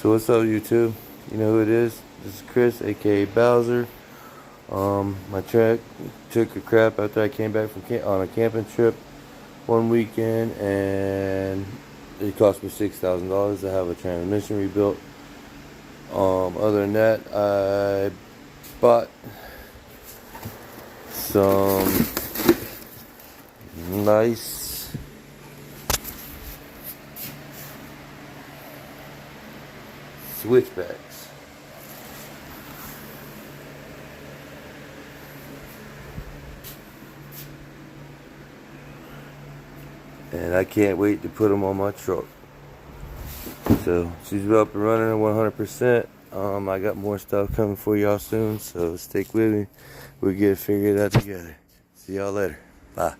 So what's up, YouTube? You know who it is? This is Chris, aka Bowser. My truck took a crap after I came back from on a camping trip one weekend, and it cost me $6,000 to have a transmission rebuilt. Other than that, I bought some nice switchbacks. And I can't wait to put them on my truck. So she's up and running at 100%. I got more stuff coming for y'all soon, so stick with me. We'll get it figured out together. See y'all later. Bye.